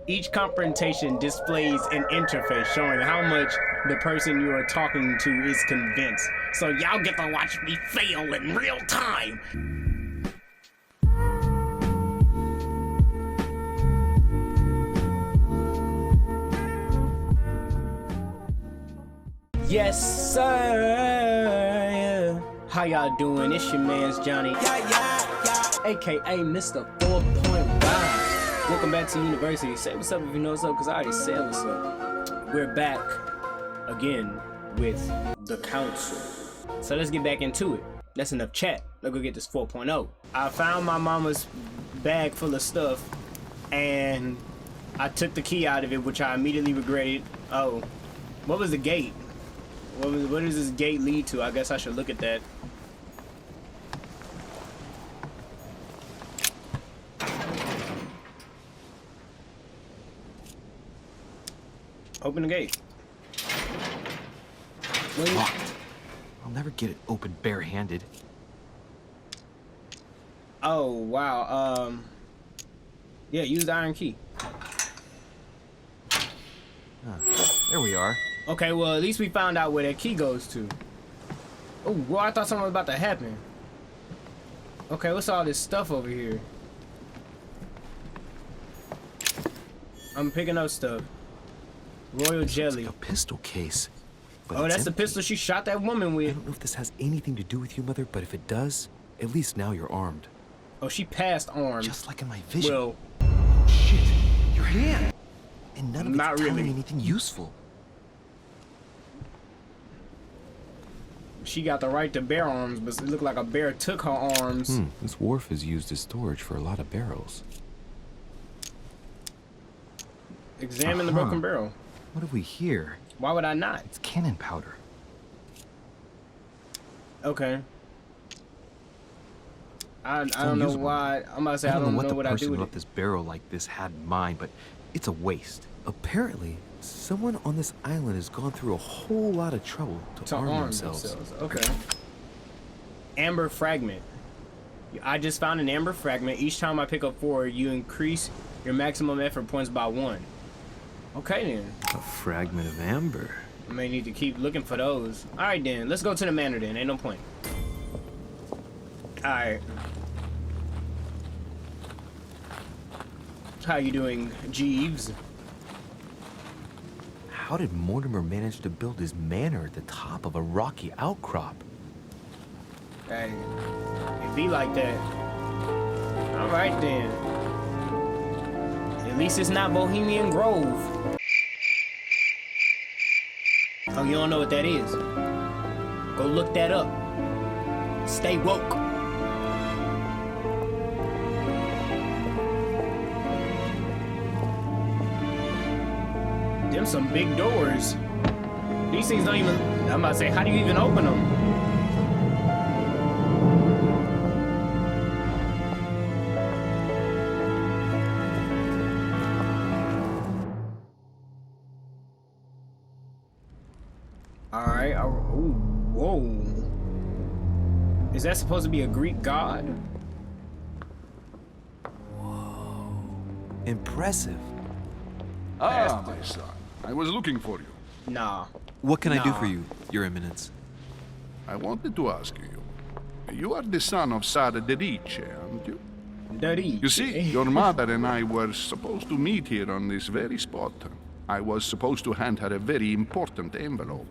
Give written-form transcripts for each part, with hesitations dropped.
Each confrontation displays an interface showing how much the person you are talking to is convinced. So y'all get to watch me fail in real time. Yes, sir. How y'all doing? It's your man's Johnny. Yah Yah, aka Mr. 4.5. Welcome back to university. Say what's up if you know what's up, because I already said what's up. We're back again with the council. So let's get back into it. That's enough chat. Let's go get this 4.0. I found my mama's bag full of stuff, and I took the key out of it, which I immediately regretted. Oh, what was the gate? What does this gate lead to? I guess I should look at that. Open the gate. Locked. I'll never get it open barehanded. Oh wow. Yeah, use the iron key. There we are. Okay, well at least we found out where that key goes to. Oh, well, I thought something was about to happen. Okay, what's all this stuff over here? I'm picking up stuff. Royal jelly. Like a pistol case. But Oh, that's the empty. pistol she shot that woman I with. don't know if this has anything to do with you, Mother, but if it does, at least now you're armed. Oh, she passed armed. Just like in my vision. Well, oh, shit. Your hand. And none of it's Not telling really. me anything useful. she got the right to bear arms, but it looked like a bear took her arms. This wharf is used as storage for a lot of barrels. Examine the broken barrel. What have we here? Why would I not? It's cannon powder. Okay. I don't know why. I'm about to say I don't know what I do person with who left it. this barrel like this had in mind, but it's a waste. Apparently, someone on this island has gone through a whole lot of trouble to arm themselves. Okay. Amber fragment. I just found an amber fragment. Each time I pick up 4, you increase your maximum effort points by 1. Okay then. A fragment of amber. I may need to keep looking for those. Alright then, let's go to the manor then. Ain't no point. Alright. How you doing, Jeeves? How did Mortimer manage to build his manor at the top of a rocky outcrop? Hey, it be like that. Alright then. At least it's not Bohemian Grove. Oh, you don't know what that is? Go look that up. Stay woke. Them some big doors. These things don't even... I'm about to say, how do you even open them? Alright, ooh, whoa. Is that supposed to be a Greek god? Whoa. Impressive. Ah, my son. I was looking for you. Nah. What can I do Nah. for you, Your Eminence? I wanted to ask you. You are the son of Sara Derice, aren't you? Dirty. You see, your mother and I were supposed to meet here on this very spot. I was supposed to hand her a very important envelope.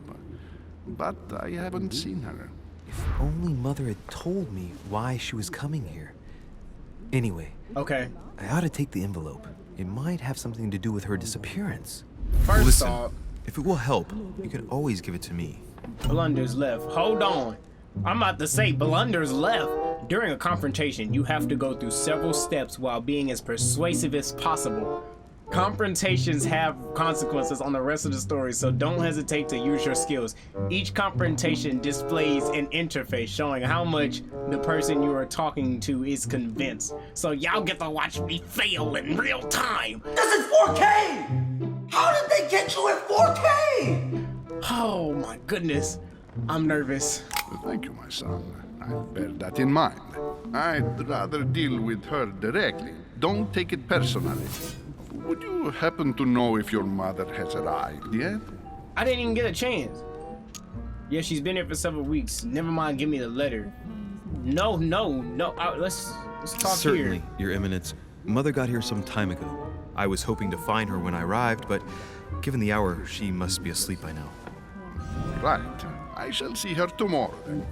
But I haven't seen her. If only Mother had told me why she was coming here. Anyway, Okay. I ought to take the envelope. It might have something to do with her disappearance. First Listen, off, if it will help, you can always give it to me. blunders left. Hold on. I'm about to say blunders left. During a confrontation, you have to go through several steps while being as persuasive as possible. Confrontations have consequences on the rest of the story, so don't hesitate to use your skills. Each confrontation displays an interface showing how much the person you are talking to is convinced. So y'all get to watch me fail in real time. This is 4K! How did they get you in 4K? Oh my goodness. I'm nervous. Thank you, my son. I'll bear that in mind. I'd rather deal with her directly. Don't take it personally. Would you happen to know if your mother has arrived yet? I didn't even get a chance. Yeah, she's been here for several weeks. Never mind, give me the letter. No. Let's talk Certainly, here. Your Eminence. Mother got here some time ago. I was hoping to find her when I arrived, but given the hour, she must be asleep by now. Right. I shall see her tomorrow then.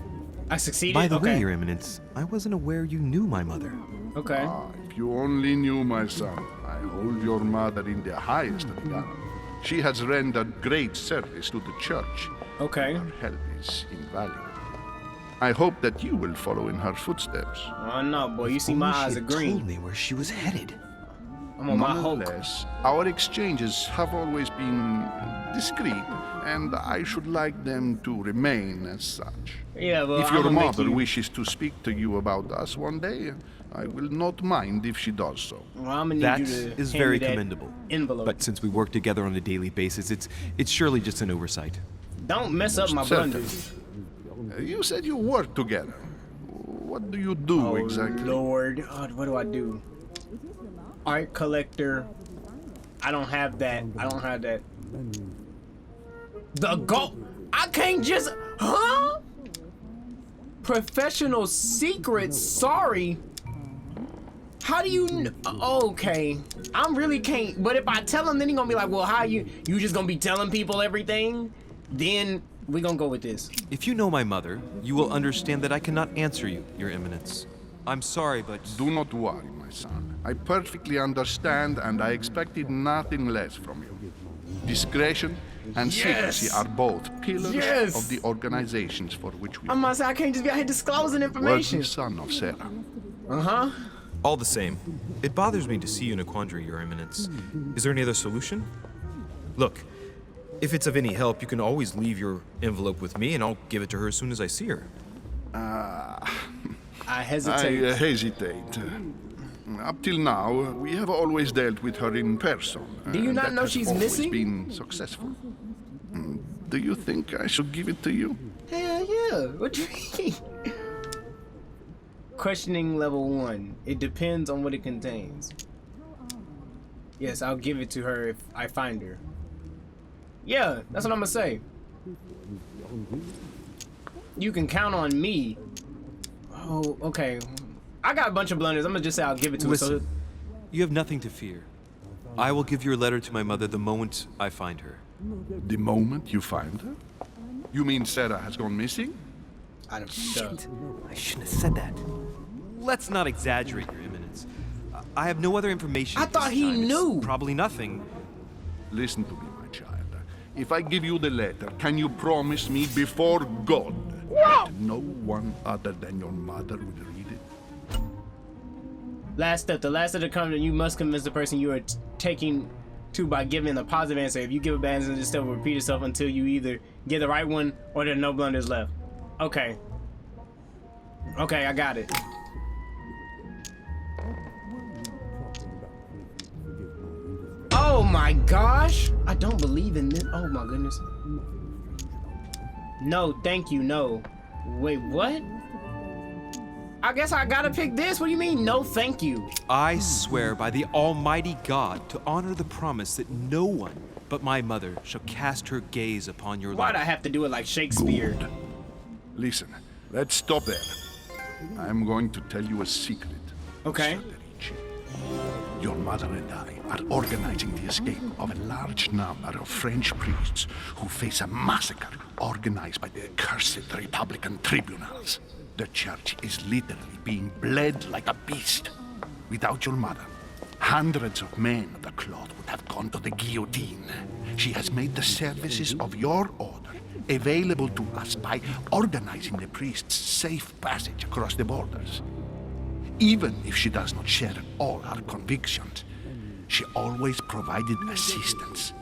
I succeeded. By the okay. way, Your Eminence, I wasn't aware you knew my mother. Okay. Ah, if you only knew, my son. I hold your mother in the highest regard. She has rendered great service to the church. Okay. Her help is invaluable. I hope that you will follow in her footsteps. Oh no, boy. You see, my Only she eyes are had green. told me where she was headed. I'm on my hope. Nonetheless, our exchanges have always been discreet, and I should like them to remain as such. Yeah, well, If I'm your gonna make mother you... wishes to speak to you about us one day, I will not mind if she does so. Well, I'm gonna need That you to is hand very me that commendable. envelope. But since we work together on a daily basis, it's surely just an oversight. Don't mess up my Certainly. blunders. You said you work together. What do you do Oh exactly? Lord, oh, what do I do? Art collector. I don't have that. The gold. I can't just. Huh? Professional secrets. Sorry. How do you? Okay. I really can't. But if I tell him, then he gonna be like, "Well, how you just gonna be telling people everything?" Then we gonna go with this. If you know my mother, you will understand that I cannot answer you, Your Eminence. I'm sorry, but Do not worry, my son. I perfectly understand, and I expected nothing less from you. Discretion and secrecy are both pillars Yes. of the organizations for which we I'm gonna say I can't just be out here disclosing worthy information. son of Sarah. all the same, it bothers me to see you in a quandary, Your Eminence. Is there any other solution? Look, if it's of any help, you can always leave your envelope with me, and I'll give it to her as soon as I see her. I hesitate. I hesitate. Up till now, we have always dealt with her in person. Do you and not that know has she's always missing? been successful. Do you think I should give it to you? Hell yeah. What you mean? Questioning level 1. It depends on what it contains. Yes, I'll give it to her if I find her. Yeah, that's what I'm gonna say. You can count on me. Oh, okay. I got a bunch of blunders. I'm gonna just say I'll give it to her. Listen, you have nothing to fear. I will give your letter to my mother the moment I find her. The moment you find her? You mean Sarah has gone missing? I don't Shit, I shouldn't have said that. Let's not exaggerate, Your Eminence. I have no other information. I at thought this he time. It's knew. probably nothing. Listen to me, my child. If I give you the letter, can you promise me before God that no one other than your mother will read it? Last step. The last step to come, you must convince the person you are taking to by giving a positive answer. If you give a bad answer, this step will repeat itself until you either get the right one or there are no blunders left. Okay. Okay, I got it. Oh my gosh! I don't believe in this. Oh my goodness. No, thank you, no. Wait, what? I guess I gotta pick this. What do you mean, no thank you? I swear by the Almighty God to honor the promise that no one but my mother shall cast her gaze upon your Why'd I life. have to do it like Shakespeare? Listen, let's stop there. I'm going to tell you a secret. Okay. Your mother and I are organizing the escape of a large number of French priests who face a massacre organized by the accursed Republican tribunals. The church is literally being bled like a beast. Without your mother, hundreds of men of the cloth would have gone to the guillotine. She has made the services of your order available to us by organizing the priests' safe passage across the borders. Even if she does not share all our convictions, she always provided assistance.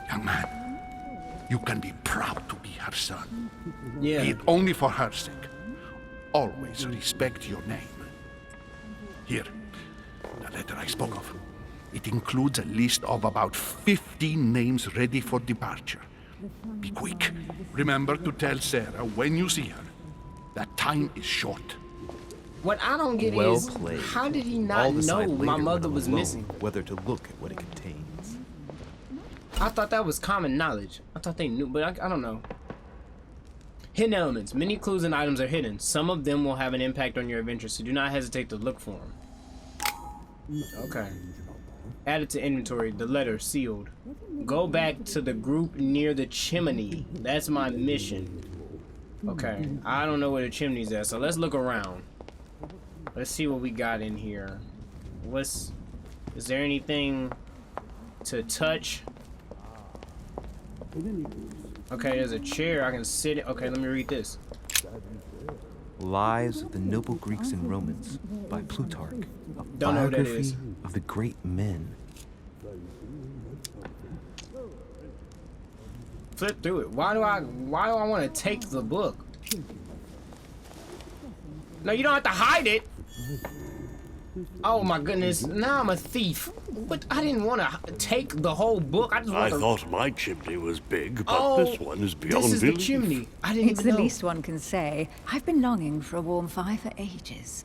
Young man, you can be proud to be her son. Yeah. Be it only for her sake. Always respect your name. Here, the letter I spoke of. It includes a list of about 15 names ready for departure. Be quick. Remember to tell Sarah when you see her that time is short. What I don't get Well is, played. how did he I'll not decide know later my when mother I'm was alone missing? whether to look at what it contains. I thought that was common knowledge. I thought they knew, but I don't know. Hidden elements. Many clues and items are hidden. Some of them will have an impact on your adventure, so do not hesitate to look for them. Okay. Added to inventory. The letter sealed. Go back to the group near the chimney. That's my mission. Okay. I don't know where the chimney's at, so let's look around. Let's see what we got in here. Is there anything to touch? Okay, there's a chair I can sit in. Okay, let me read this. Lives of the Noble Greeks and Romans by Plutarch. A Don't know what that biography is. of the great men. Flip through it. Why do I want to take the book? No, you don't have to hide it. Oh my goodness! Now I'm a thief. But I didn't want to take the whole book. I just I want to. thought my chimney was big, but Oh, this one is beyond this is the belief. chimney. I didn't It's even the know. least one can say. I've been longing for a warm fire for ages.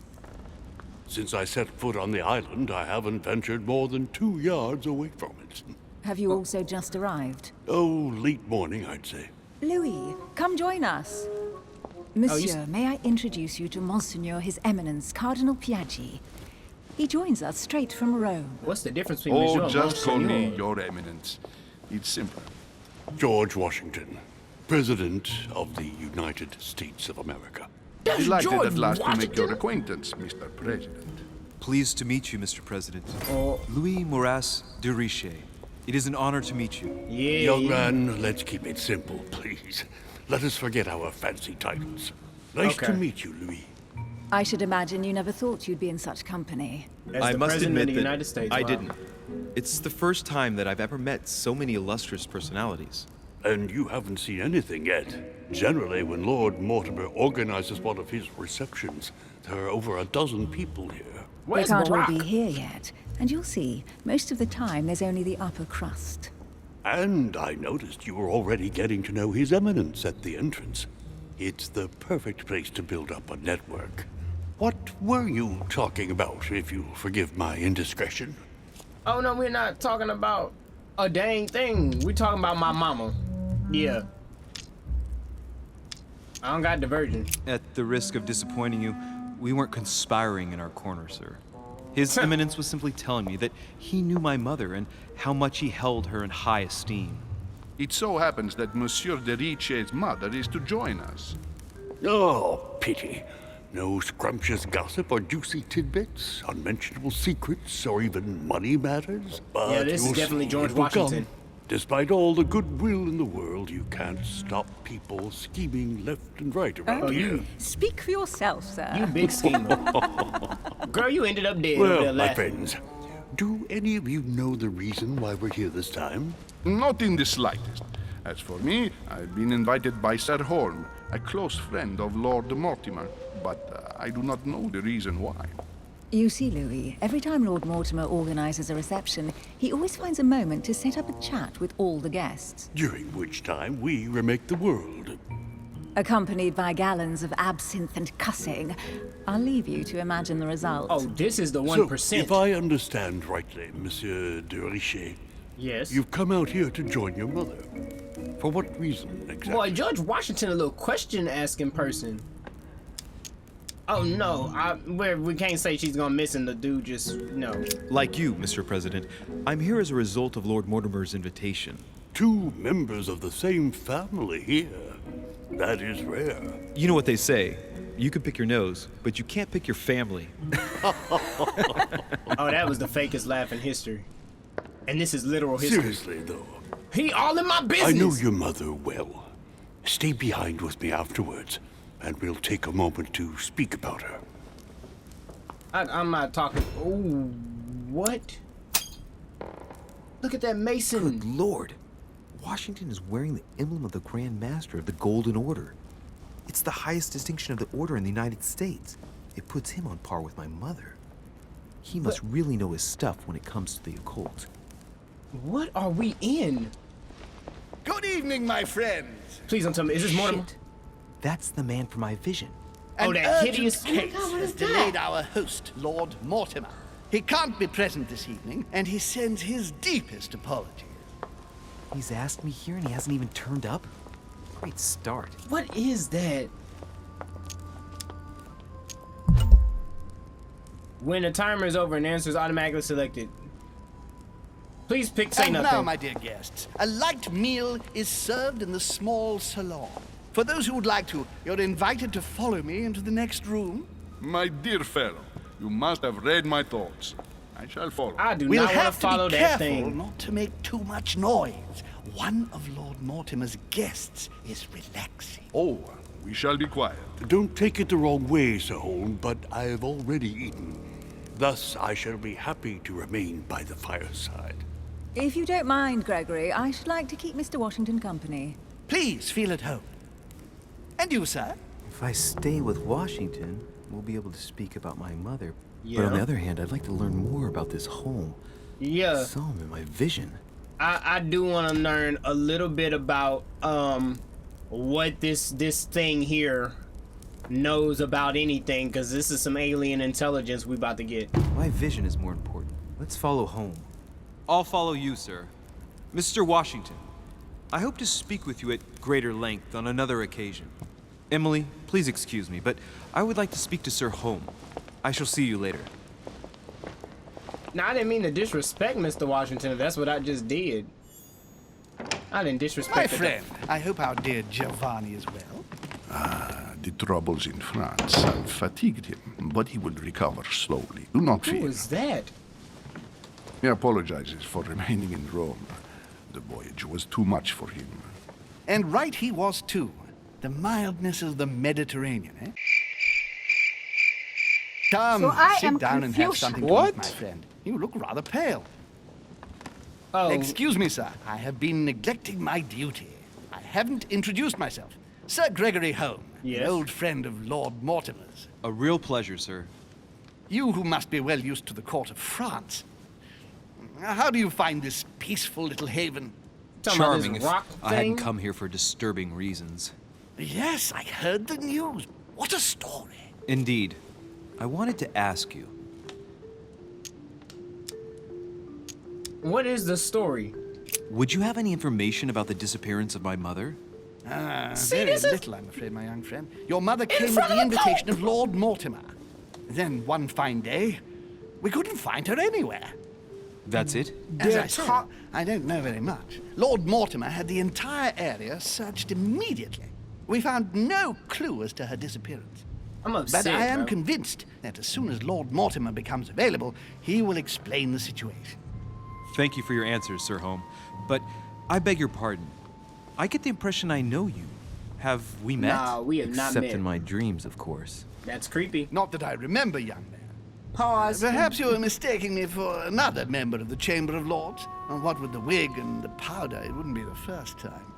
Since I set foot on the island, I haven't ventured more than 2 yards away from it. Have you also just arrived? Oh, late morning, I'd say. Louis, come join us. Monsieur, may I introduce you to Monseigneur His Eminence, Cardinal Piaggi. He joins us straight from Rome. What's the difference between Oh, Monsieur just call me Monseigneur? Your Eminence. It's simple. George Washington, President of the United States of America. That's Delighted George at last to make Washington? your acquaintance, Mr. President. Pleased to meet you, Mr. President. Oh, Louis Moras de Richet. It is an honor to meet you. yeah. Young yeah. man, let's keep it simple, please. Let us forget our fancy titles. Nice Okay. to meet you, Louis. I should imagine you never thought you'd be in such company. As I the must President admit of the that United States. I wow. didn't. It's the first time that I've ever met so many illustrious personalities. And you haven't seen anything yet. Generally, when Lord Mortimer organizes one of his receptions, there are over a dozen people here. Where's they can't all Barack? be here yet. And you'll see, most of the time there's only the upper crust. And I noticed you were already getting to know His Eminence at the entrance. It's the perfect place to build up a network. What were you talking about, if you'll forgive my indiscretion? Oh no, we're not talking about a dang thing. We're talking about my mama. Yeah. I don't got divergent. At the risk of disappointing you, we weren't conspiring in our corner, sir. His Eminence was simply telling me that he knew my mother and how much he held her in high esteem. It so happens that Monsieur de Richet's mother is to join us. Oh, pity. No scrumptious gossip or juicy tidbits, unmentionable secrets, or even money matters. But Yeah, this is you'll definitely see George it will come. Washington. Despite all the goodwill in the world, you can't stop people scheming left and right around here. Speak for yourself, sir. You big schemer. Girl, you ended up dead over there Well, my laughing. friends, do any of you know the reason why we're here this time? Not in the slightest. As for me, I've been invited by Sir Horn, a close friend of Lord Mortimer, but I do not know the reason why. You see, Louis, every time Lord Mortimer organizes a reception, he always finds a moment to set up a chat with all the guests, During which time we remake the world. accompanied by gallons of absinthe and cussing. I'll leave you to imagine the result. Oh, this is the So, 1%. if I understand rightly, Monsieur de Richet, Yes. you've come out here to join your mother. For what reason, exactly? Boy, George Washington, a little question asking person. Oh no, we can't say she's gonna miss and the dude just, no. Like you, Mr. President, I'm here as a result of Lord Mortimer's invitation. 2 members of the same family here. That is rare. You know what they say. You can pick your nose, but you can't pick your family. Oh, that was the fakest laugh in history. And this is literal history. Seriously, though, He all in my business. I know your mother well. Stay behind with me afterwards, and we'll take a moment to speak about her. I'm not talking. Oh, what? Look at that Mason. Good Lord. Washington is wearing the emblem of the Grand Master of the Golden Order. It's the highest distinction of the order in the United States. It puts him on par with my mother. He must really know his stuff when it comes to the occult. What are we in? Good evening, my friends. Please don't tell me. Is this Mortimer? Shit. That's the man for my vision. Oh, An that urgent hideous case what has is that? delayed our host, Lord Mortimer. He can't be present this evening, and he sends his deepest apologies. He's asked me here and he hasn't even turned up? Great start. What is that? When the timer is over, an answer is automatically selected. Please pick say And nothing. now, my dear guests, a light meal is served in the small salon. For those who would like to, you're invited to follow me into the next room. My dear fellow, you must have read my thoughts. I shall follow. I do We'll not want to have to follow be that careful thing. not to make too much noise. One of Lord Mortimer's guests is relaxing. Oh, we shall be quiet. Don't take it the wrong way, Sir Holm, but I have already eaten. Thus, I shall be happy to remain by the fireside. If you don't mind, Gregory, I should like to keep Mr. Washington company. Please feel at home. And you, sir? If I stay with Washington, we'll be able to speak about my mother. Yeah. But on the other hand, I'd like to learn more about this home. Yeah, I saw him in my vision. I do want to learn a little bit about what this thing here knows about anything, because this is some alien intelligence we about to get. My vision is more important. Let's follow home. I'll follow you, sir. Mr. Washington, I hope to speak with you at greater length on another occasion. Emily, please excuse me, but I would like to speak to Sir Holm. I shall see you later. Now, I didn't mean to disrespect Mr. Washington, if that's what I just did. I didn't disrespect My the- friend, I hope our dear Giovanni is well. The troubles in France have fatigued him, but he will recover slowly. Do not Who fear. was that? He apologizes for remaining in Rome. The voyage was too much for him. And right he was, too. The mildness of the Mediterranean, eh? Come, So I sit am down and have Confucian. something to What? eat, my friend. You look rather pale. Oh, Excuse me, sir. I have been neglecting my duty. I haven't introduced myself. Sir Gregory Holm, Yes? an old friend of Lord Mortimer's. A real pleasure, sir. You who must be well used to the court of France. How do you find this peaceful little haven? talking about Charming this if rock I hadn't thing? come here for disturbing reasons. Yes, I heard the news. What a story. Indeed. I wanted to ask you. What is the story? Would you have any information about the disappearance of my mother? Very little, I'm afraid, my young friend. Your mother came at the invitation of Lord Mortimer. Then one fine day, we couldn't find her anywhere. That's it? As I said, I don't know very much. Lord Mortimer had the entire area searched immediately. We found no clue as to her disappearance. I'm upset, But I am bro. convinced that as soon as Lord Mortimer becomes available, he will explain the situation. Thank you for your answers, Sir Holm. But I beg your pardon. I get the impression I know you. Have we met? Nah, we have not Except met. in my dreams, of course. That's creepy. Not that I remember, young man. Pause. Perhaps you are mistaking me for another member of the Chamber of Lords. And what with the wig and the powder, it wouldn't be the first time.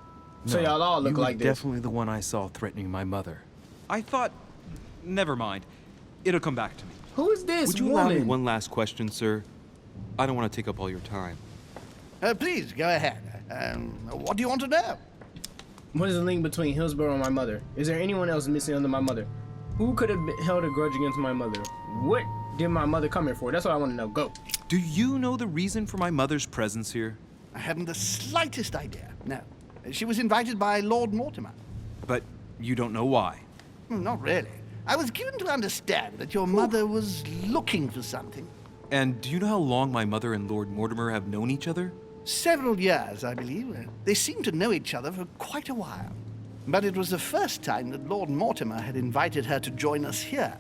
So y'all all look you were like this. definitely the one I saw threatening my mother. I thought... Never mind. It'll come back to me. Who is this Would you allow me woman? one last question, sir? I don't want to take up all your time. Please, go ahead. What do you want to know? What is the link between Hillsborough and my mother? Is there anyone else missing under my mother? Who could have held a grudge against my mother? What did my mother come here for? That's what I want to know. Go. Do you know the reason for my mother's presence here? I haven't the slightest idea. No. She was invited by Lord Mortimer. But you don't know why. Not really. I was given to understand that your mother was looking for something. And do you know how long my mother and Lord Mortimer have known each other? Several years, I believe. They seemed to know each other for quite a while. But it was the first time that Lord Mortimer had invited her to join us here.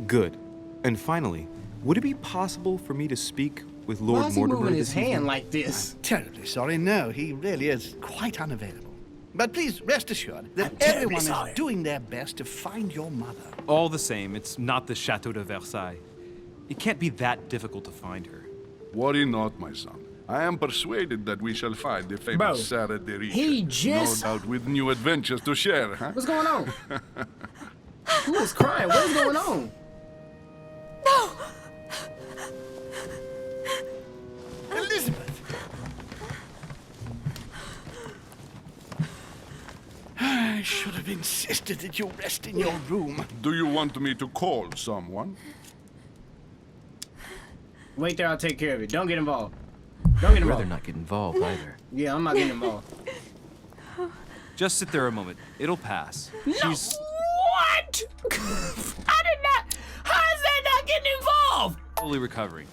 Good. And finally, would it be possible for me to speak with Why Lord is he Mortimer moving his this hand evening? like this? Terribly sorry, no, he really is quite unavailable. But please rest assured that everyone is doing their best to find your mother. All the same, it's not the Chateau de Versailles. It can't be that difficult to find her. Worry not, my son. I am persuaded that we shall find the famous Bro, Sarah de Riche. he just- No doubt with new adventures to share, huh? What's going on? Who is crying? What is going on? Elizabeth! I should have insisted that you rest in your room. Do you want me to call someone? Wait there, I'll take care of it. Don't get involved. Don't get I'd rather involved. not get involved either. Yeah, I'm not getting involved. Just sit there a moment. It'll pass. She's What? I did not. How is that not getting involved? fully recovering.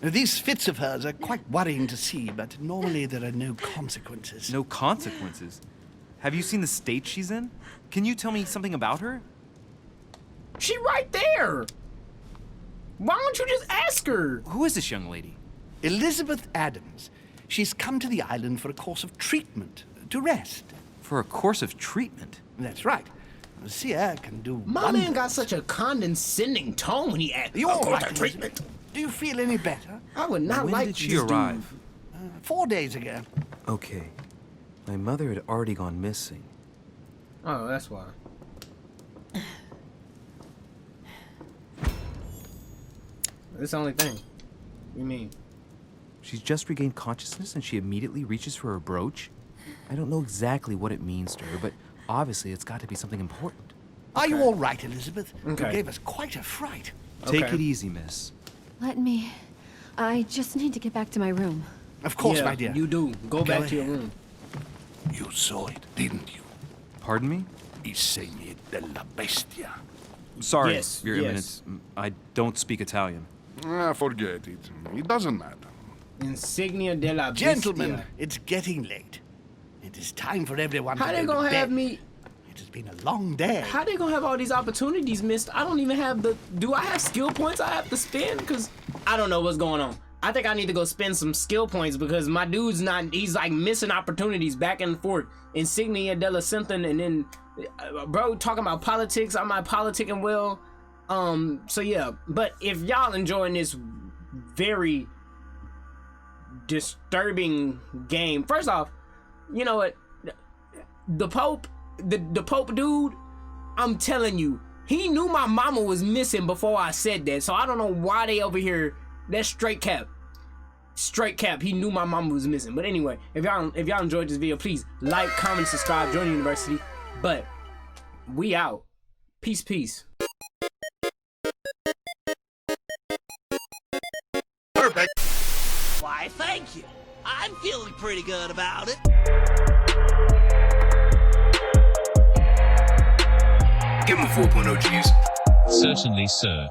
These fits of hers are quite worrying to see, but normally there are no consequences. No consequences. Have you seen the state she's in? Can you tell me something about her? She right there. Why don't you just ask her? Who is this young lady? Elizabeth Adams. She's come to the island for a course of treatment, to rest. For a course of treatment? That's right. Sia can do My wonders. man got such a condescending tone when he asked. You're "Oh, right, that treatment." Do you feel any better? I would not When like did she this dude. arrive? 4 days ago. Okay. My mother had already gone missing. Oh, that's why. That's the only thing. You mean? She's just regained consciousness and she immediately reaches for her brooch? I don't know exactly what it means to her, but obviously it's got to be something important. Are you all right, Elizabeth? Okay. You gave us quite a fright. Take Okay. it easy, miss. Let me. I just need to get back to my room. Of course, Yeah, my dear. you do. Go back to your ahead. room. You saw it, didn't you? Pardon me? I segni della bestia. Sorry, Yes, Your yes. Eminence. I don't speak Italian. Forget it. It doesn't matter. Insignia de la Bestia. Gentlemen, it's getting late. It is time for everyone How to they go gonna to have bed. me? It has been a long day. How they gonna have all these opportunities missed? I don't even have the. Do I have skill points I have to spend? Cause I don't know what's going on. I think I need to go spend some skill points because my dude's not. He's like missing opportunities back and forth. Insignia della something, and then bro talking about politics. I'm not politicking well. So yeah. But if y'all enjoying this very disturbing game, first off, you know what? The Pope, the Pope dude, I'm telling you, he knew my mama was missing before I said that. So I don't know why they over here. That's straight cap. Straight cap. He knew my mama was missing. But anyway, if y'all enjoyed this video, please like, comment, subscribe, join the university. But we out. Peace, peace. Perfect. Why, thank you. I'm feeling pretty good about it. Give him a 4.0 G's. Certainly, sir.